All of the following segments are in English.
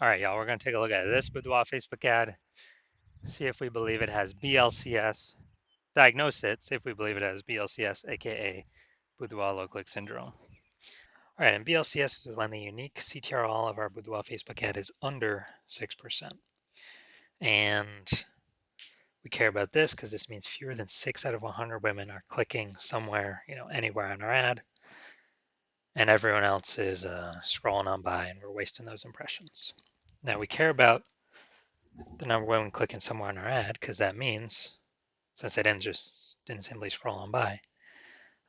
All right, y'all, we're going to take a look at this Boudoir Facebook ad, see if we believe it has BLCS, diagnose it, see if we believe it has BLCS, aka Boudoir low click syndrome. All right, and BLCS is when the unique CTRL of our Boudoir Facebook ad is under 6%. And we care about this because this means fewer than 6 out of 100 women are clicking somewhere, anywhere on our ad, and everyone else is scrolling on by and we're wasting those impressions. Now we care about the number of women clicking somewhere on our ad because that means, since they didn't simply scroll on by,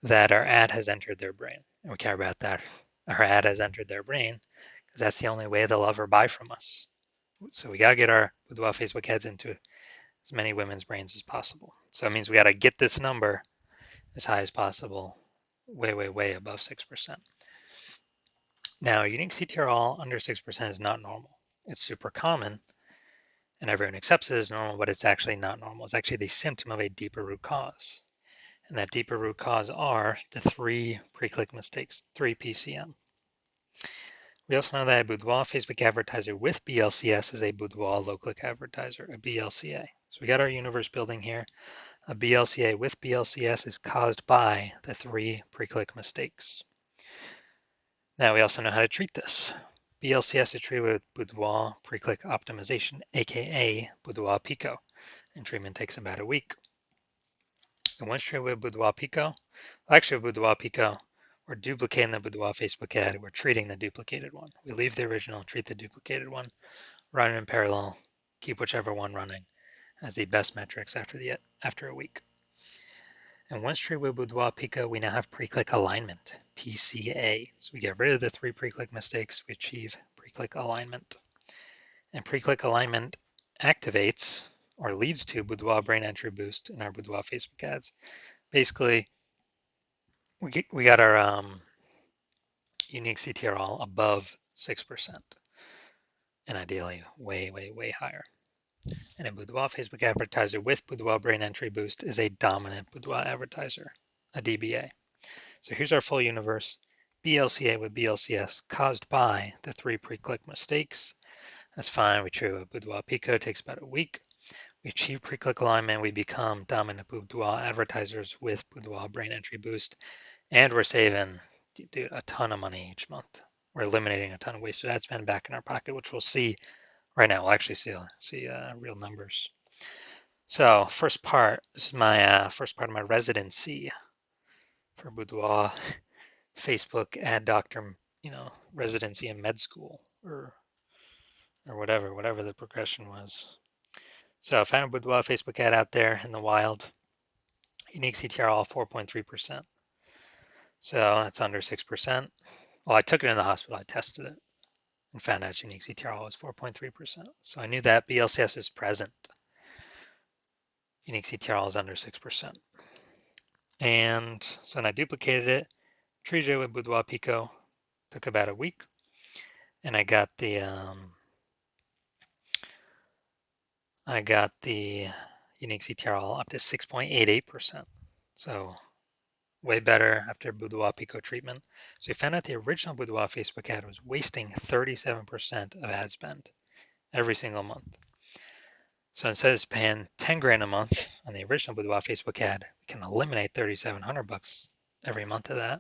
that our ad has entered their brain. And we care about that. Our ad has entered their brain because that's the only way they'll ever buy from us. So we got to get our Boudoir Facebook ads into as many women's brains as possible. So it means we got to get this number as high as possible, way, way, way above 6%. Now, unique CTRL under 6% is not normal. It's super common, and everyone accepts it as normal, but it's actually not normal. It's actually the symptom of a deeper root cause. And that deeper root cause are the 3 pre-click mistakes, 3 PCM. We also know that a Boudoir Facebook advertiser with BLCS is a Boudoir low-click advertiser, a BLCA. So we got our universe building here. A BLCA with BLCS is caused by the 3 pre-click mistakes. Now we also know how to treat this. BLCS is treated with Boudoir pre-click optimization, aka Boudoir Pico, and treatment takes about a week. And once treated with Boudoir Pico, actually with Boudoir Pico, we're duplicating the Boudoir Facebook ad, we're treating the duplicated one. We leave the original, treat the duplicated one, run it in parallel, keep whichever one running as the best metrics after a week. And once treated with Boudoir Pico, we now have pre-click alignment, PCA. So we get rid of the 3 pre-click mistakes, we achieve pre-click alignment. And pre-click alignment activates or leads to Boudoir brain entry boost in our Boudoir Facebook ads. Basically, we got our unique CTRL above 6%, and ideally way, way, way higher. And a Boudoir Facebook advertiser with Boudoir brain entry boost is a dominant Boudoir advertiser, a DBA. So here's our full universe. BLCA with BLCS caused by the 3 pre-click mistakes. That's fine. We treat with Boudoir Pico, takes about a week. We achieve pre-click alignment. We become dominant Boudoir advertisers with Boudoir brain entry boost. And we're saving a ton of money each month. We're eliminating a ton of wasted ad spend back in our pocket, which we'll see right now. We'll actually see real numbers. So first part, this is my first part of my residency for Boudoir Facebook ad doctor, residency in med school or whatever the progression was. So I found a Boudoir Facebook ad out there in the wild. Unique CTRL 4.3%. So that's under 6%. Well, I took it in the hospital, I tested it, and found out unique CTRL was 4.3%. So I knew that BLCS is present. Unique CTRL is under 6%. And so then I duplicated it, treated it with Boudoir Pico, took about a week, and I got the unique CTRL up to 6.88%. So way better after Boudoir Pico treatment. So we found out the original Boudoir Facebook ad was wasting 37% of ad spend every single month. So instead of spending 10 grand a month on the original Boudoir Facebook ad, we can eliminate 3,700 bucks every month of that.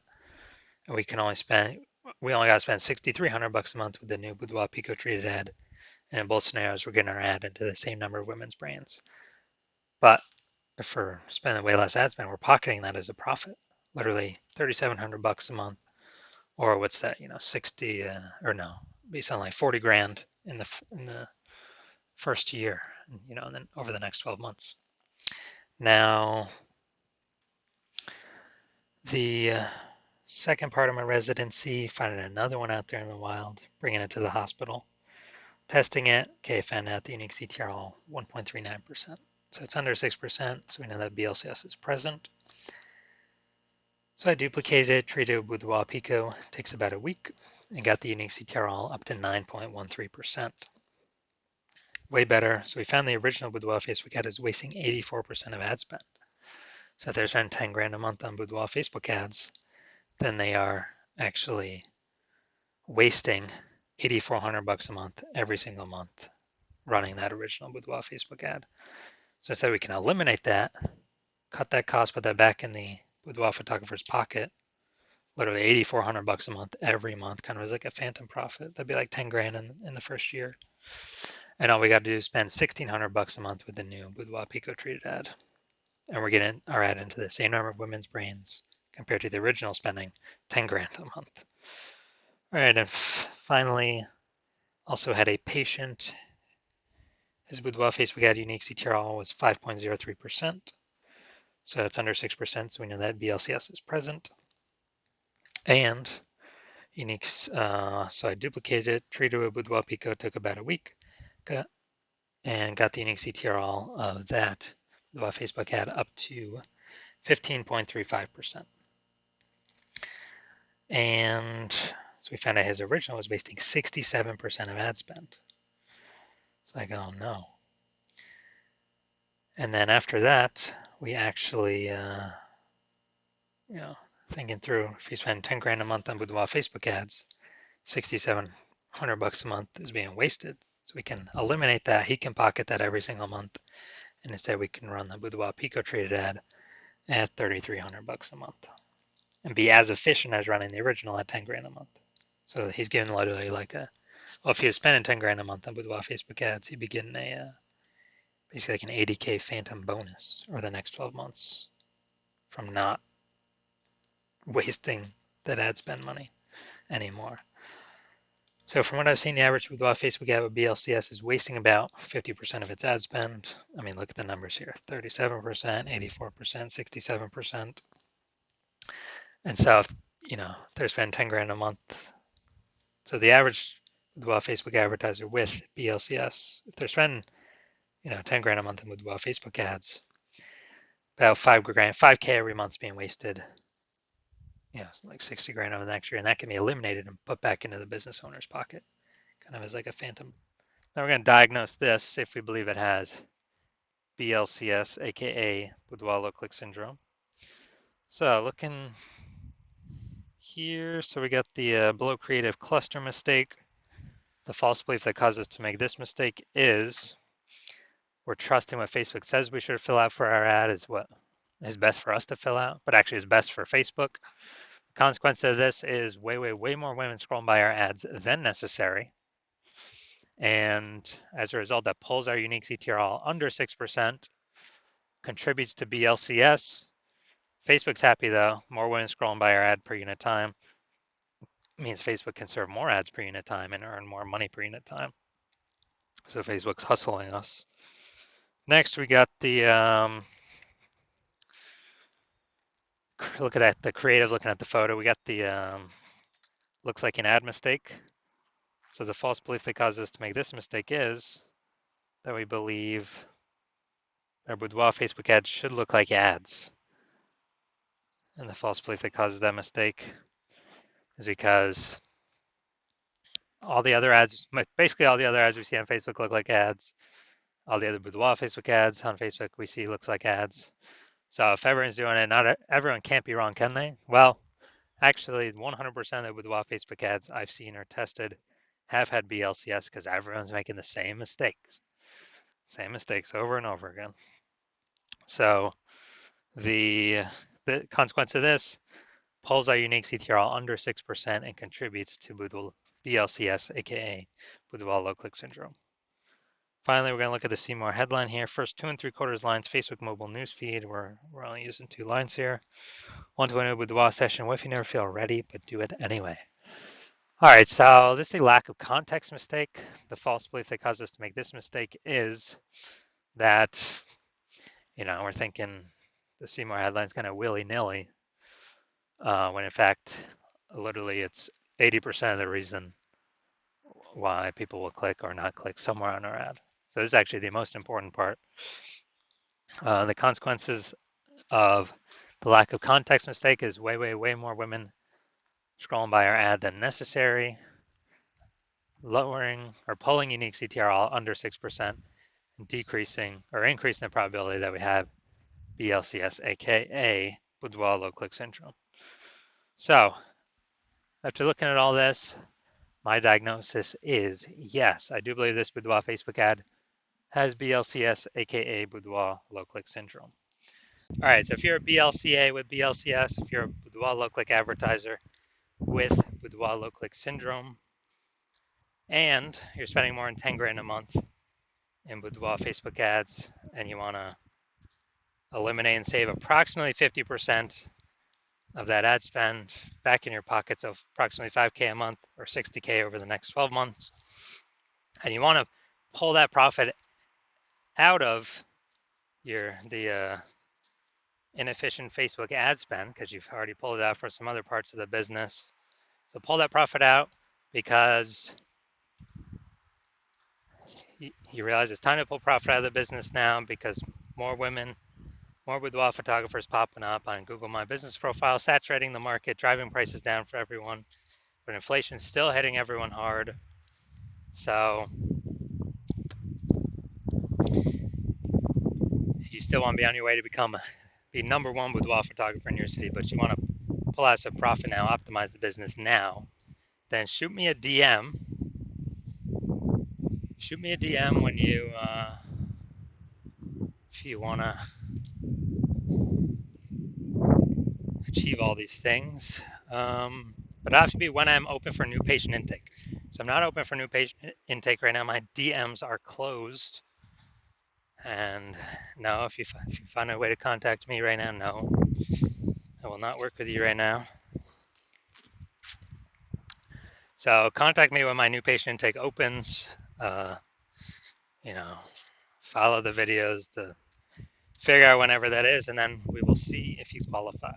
And we only got to spend 6,300 bucks a month with the new Boudoir Pico treated ad. And in both scenarios, we're getting our ad into the same number of women's brains. But if we're spending way less ad spend, we're pocketing that as a profit. Literally 3,700 bucks a month, or what's that? 60 or no, be something like 40 grand in the first year, and then over the next 12 months. Now, the second part of my residency, finding another one out there in the wild, bringing it to the hospital, testing it. Okay, found out the unique CTRL 1.39%. So it's under 6%, so we know that BLCS is present. So I duplicated it, treated it with Boudoir Pico, takes about a week, and got the unique CTRL up to 9.13%. Way better. So we found the original Boudoir Facebook ad is wasting 84% of ad spend. So if they're spending 10 grand a month on Boudoir Facebook ads, then they are actually wasting $8,400 a month every single month running that original Boudoir Facebook ad. So instead we can eliminate that, cut that cost, put that back in the Boudoir photographer's pocket, literally $8,400 a month every month, kind of as like a phantom profit. That'd be like 10 grand in the first year. And all we got to do is spend $1,600 a month with the new Boudoir Pico treated ad. And we're getting our ad into the same number of women's brains compared to the original spending 10 grand a month. All right, and finally, also had a patient. His Boudoir Facebook ad unique CTRL was 5.03%. So that's under 6%, so we know that BLCS is present. And uniques, so I duplicated it, treated with Boudoir Pico, took about a week, and got the unique CTRL of that Boudoir Facebook ad up to 15.35%. And so we found out his original was wasting 67% of ad spend. It's like, oh no. And then after that, we actually, thinking through, if you spend 10 grand a month on Boudoir Facebook ads, $6,700 a month is being wasted. So we can eliminate that. He can pocket that every single month. And instead we can run the Boudoir Pico treated ad at $3,300 a month and be as efficient as running the original at 10 grand a month. So he's getting literally like well, if he was spending 10 grand a month on Boudoir Facebook ads, he'd be getting basically like an 80K phantom bonus over the next 12 months from not wasting that ad spend money anymore. So from what I've seen, the average Boudoir Facebook ad with BLCS is wasting about 50% of its ad spend. I mean, look at the numbers here, 37%, 84%, 67%. And so, if they're spending 10 grand a month, so the average Boudoir Facebook advertiser with BLCS, if they're spending, 10 grand a month in Boudoir Facebook ads, about 5K every month is being wasted, like 60 grand over the next year, and that can be eliminated and put back into the business owner's pocket, kind of as like a phantom. Now we're going to diagnose this if we believe it has BLCS, aka Boudoir low click syndrome. So looking here, so we got the below creative cluster mistake. The false belief that causes us to make this mistake is we're trusting what Facebook says we should fill out for our ad is what is best for us to fill out, but actually is best for Facebook. The consequence of this is way more women scrolling by our ads than necessary. And as a result, that pulls our unique CTRL under 6%, contributes to BLCS. Facebook's happy though, more women scrolling by our ad per unit time means Facebook can serve more ads per unit time and earn more money per unit time. So Facebook's hustling us. Next, we got the look at the creative, looking at the photo. We got the looks like an ad mistake. So the false belief that causes us to make this mistake is that we believe our Boudoir Facebook ads should look like ads. And the false belief that causes that mistake is because all the other ads, basically all the other ads we see on Facebook look like ads. All the other Boudoir Facebook ads on Facebook we see looks like ads. So if everyone's doing it, not everyone can't be wrong, can they? Well, actually 100% of the Boudoir Facebook ads I've seen or tested have had BLCS because everyone's making the same mistakes over and over again. So the consequence of this pulls our unique CTRL under 6% and contributes to BLCS, aka Boudoir low click syndrome. Finally, we're going to look at the see more headline here. First 2 3/4 lines, Facebook mobile newsfeed. We're only using 2 lines here. 120 Boudoir session. What if you never feel ready, but do it anyway? All right, so this is a lack of context mistake. The false belief that caused us to make this mistake is that, we're thinking the see more headline's kind of willy-nilly, when in fact, literally it's 80% of the reason why people will click or not click somewhere on our ad. So this is actually the most important part. The consequences of the lack of context mistake is way more women scrolling by our ad than necessary, lowering or pulling unique CTRL under 6%, and decreasing or increasing the probability that we have BLCS, aka Boudoir low click syndrome. So after looking at all this, My diagnosis is yes, I do believe this Boudoir Facebook ad has BLCS, aka Boudoir low click syndrome. All right, so if you're a BLCA with BLCS, if you're a Boudoir low click advertiser with Boudoir low click syndrome, and you're spending more than 10 grand a month in Boudoir Facebook ads, and you want to eliminate and save approximately 50% of that ad spend back in your pockets of approximately 5K a month or 60K over the next 12 months, and you want to pull that profit out of the inefficient Facebook ad spend because you've already pulled it out for some other parts of the business. So pull that profit out because you realize it's time to pull profit out of the business now because more women, more boudoir photographers popping up on Google My Business profile, saturating the market, driving prices down for everyone, but inflation's still hitting everyone hard. So you still want to be on your way to be number one boudoir photographer in your city, but you want to pull out some profit now, optimize the business now. Then shoot me a DM. Shoot me a DM when if you want to achieve all these things. But it has to be when I'm open for new patient intake. So I'm not open for new patient intake right now. My DMs are closed. And no, if you find a way to contact me right now, no, I will not work with you right now. So contact me when my new patient intake opens. Follow the videos to figure out whenever that is, and then we will see if you qualify.